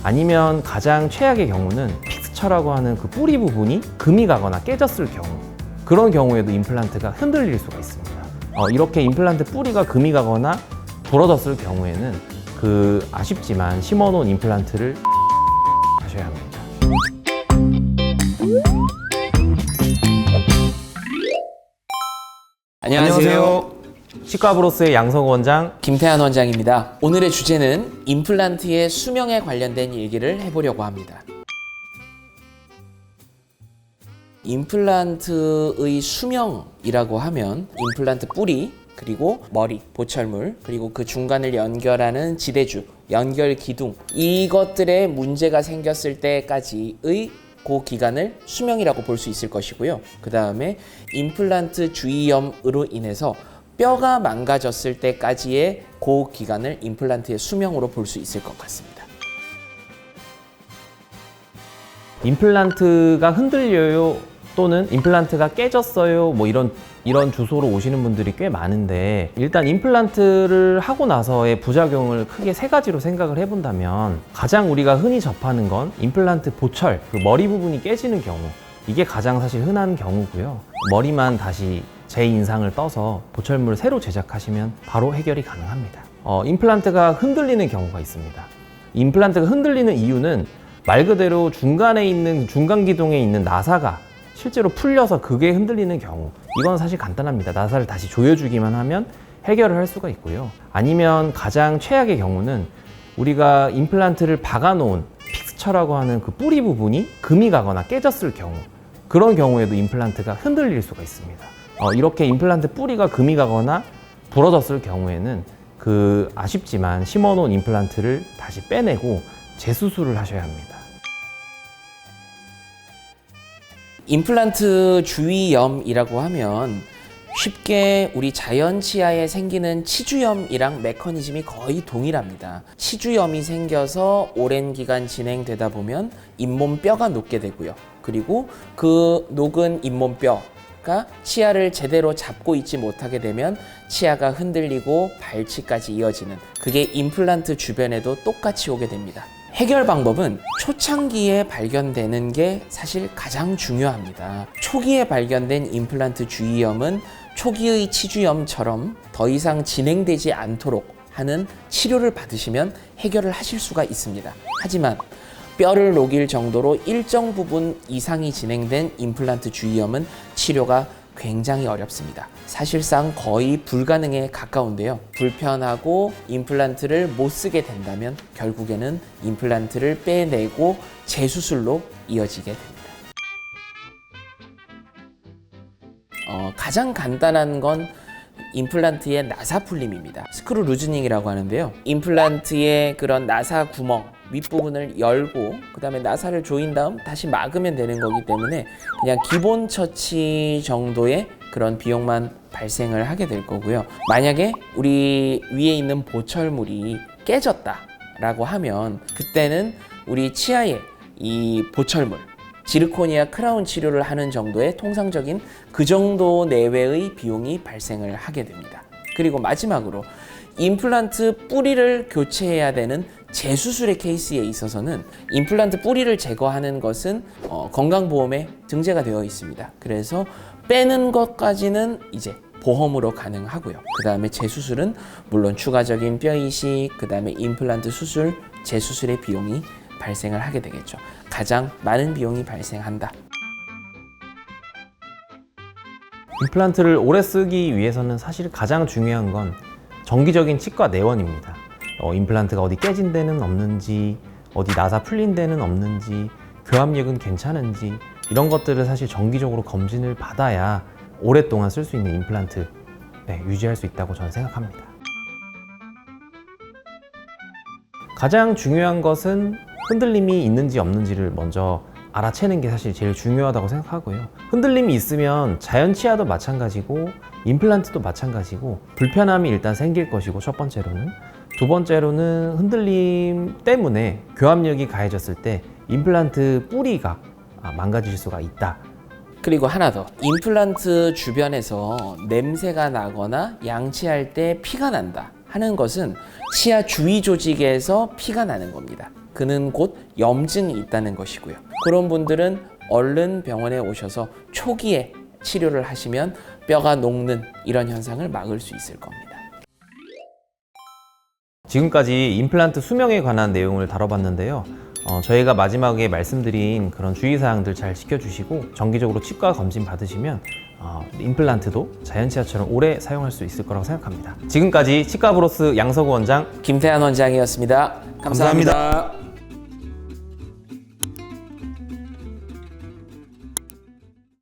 아니면 가장 최악의 경우는 픽스처라고 하는 그 뿌리 부분이 금이 가거나 깨졌을 경우, 그런 경우에도 임플란트가 흔들릴 수가 있습니다. 이렇게 임플란트 뿌리가 금이 가거나 부러졌을 경우에는 아쉽지만 심어놓은 임플란트를 하셔야 합니다. 안녕하세요. 치과브로스의 양성우 원장, 김태한 원장입니다. 오늘의 주제는 임플란트의 수명에 관련된 얘기를 해보려고 합니다. 임플란트의 수명이라고 하면 임플란트 뿌리, 그리고 머리, 보철물, 그리고 그 중간을 연결하는 지대주, 연결 기둥, 이것들에 문제가 생겼을 때까지의 그 기간을 수명이라고 볼 수 있을 것이고요. 그 다음에 임플란트 주위염으로 인해서 뼈가 망가졌을 때까지의 그 기간을 임플란트의 수명으로 볼 수 있을 것 같습니다. 임플란트가 흔들려요 또는 임플란트가 깨졌어요 이런 주소로 오시는 분들이 꽤 많은데, 일단 임플란트를 하고 나서의 부작용을 크게 세 가지로 생각을 해본다면, 가장 우리가 흔히 접하는 건 임플란트 보철, 그 머리 부분이 깨지는 경우, 이게 가장 사실 흔한 경우고요. 머리만 다시 재인상을 떠서 보철물을 새로 제작하시면 바로 해결이 가능합니다. 임플란트가 흔들리는 경우가 있습니다. 임플란트가 흔들리는 이유는 말 그대로 중간에 있는 중간 기둥에 있는 나사가 실제로 풀려서 그게 흔들리는 경우, 이건 사실 간단합니다. 나사를 다시 조여주기만 하면 해결을 할 수가 있고요. 아니면 가장 최악의 경우는 우리가 임플란트를 박아놓은 픽스처라고 하는 그 뿌리 부분이 금이 가거나 깨졌을 경우, 그런 경우에도 임플란트가 흔들릴 수가 있습니다. 이렇게 임플란트 뿌리가 금이 가거나 부러졌을 경우에는 아쉽지만 심어놓은 임플란트를 다시 빼내고 재수술을 하셔야 합니다. 임플란트 주위염이라고 하면 쉽게 우리 자연 치아에 생기는 치주염이랑 메커니즘이 거의 동일합니다. 치주염이 생겨서 오랜 기간 진행되다 보면 잇몸뼈가 녹게 되고요. 그리고 그 녹은 잇몸뼈가 치아를 제대로 잡고 있지 못하게 되면 치아가 흔들리고 발치까지 이어지는, 그게 임플란트 주변에도 똑같이 오게 됩니다. 해결 방법은 초창기에 발견되는 게 사실 가장 중요합니다. 초기에 발견된 임플란트 주위염은 초기의 치주염처럼 더 이상 진행되지 않도록 하는 치료를 받으시면 해결을 하실 수가 있습니다. 하지만 뼈를 녹일 정도로 일정 부분 이상이 진행된 임플란트 주위염은 치료가 굉장히 어렵습니다. 사실상 거의 불가능에 가까운데요. 불편하고 임플란트를 못 쓰게 된다면 결국에는 임플란트를 빼내고 재수술로 이어지게 됩니다. 가장 간단한 건 임플란트의 나사 풀림입니다. 스크루 루즈닝이라고 하는데요. 임플란트의 그런 나사 구멍 윗부분을 열고 그 다음에 나사를 조인 다음 다시 막으면 되는 거기 때문에 그냥 기본 처치 정도의 그런 비용만 발생을 하게 될 거고요. 만약에 우리 위에 있는 보철물이 깨졌다라고 하면 그때는 우리 치아에 이 보철물, 지르코니아 크라운 치료를 하는 정도의 통상적인 그 정도 내외의 비용이 발생을 하게 됩니다. 그리고 마지막으로 임플란트 뿌리를 교체해야 되는 재수술의 케이스에 있어서는 임플란트 뿌리를 제거하는 것은 건강보험에 등재가 되어 있습니다. 그래서 빼는 것까지는 이제 보험으로 가능하고요. 그 다음에 재수술은 물론 추가적인 뼈 이식, 그 다음에 임플란트 수술, 재수술의 비용이 발생을 하게 되겠죠. 가장 많은 비용이 발생한다. 임플란트를 오래 쓰기 위해서는 사실 가장 중요한 건 정기적인 치과 내원입니다. 임플란트가 어디 깨진 데는 없는지, 어디 나사 풀린 데는 없는지, 교합력은 괜찮은지, 이런 것들을 사실 정기적으로 검진을 받아야 오랫동안 쓸 수 있는 임플란트 유지할 수 있다고 저는 생각합니다. 가장 중요한 것은 흔들림이 있는지 없는지를 먼저 알아채는 게 사실 제일 중요하다고 생각하고요. 흔들림이 있으면 자연 치아도 마찬가지고 임플란트도 마찬가지고 불편함이 일단 생길 것이고, 첫 번째로는. 두 번째로는 흔들림 때문에 교합력이 가해졌을 때 임플란트 뿌리가 망가질 수가 있다. 그리고 하나 더, 임플란트 주변에서 냄새가 나거나 양치할 때 피가 난다 하는 것은 치아 주위 조직에서 피가 나는 겁니다. 그는 곧 염증이 있다는 것이고요. 그런 분들은 얼른 병원에 오셔서 초기에 치료를 하시면 뼈가 녹는 이런 현상을 막을 수 있을 겁니다. 지금까지 임플란트 수명에 관한 내용을 다뤄봤는데요. 저희가 마지막에 말씀드린 그런 주의사항들 잘 지켜주시고 정기적으로 치과 검진 받으시면 임플란트도 자연치아처럼 오래 사용할 수 있을 거라고 생각합니다. 지금까지 치과브로스 양석우 원장 김태한 원장이었습니다. 감사합니다.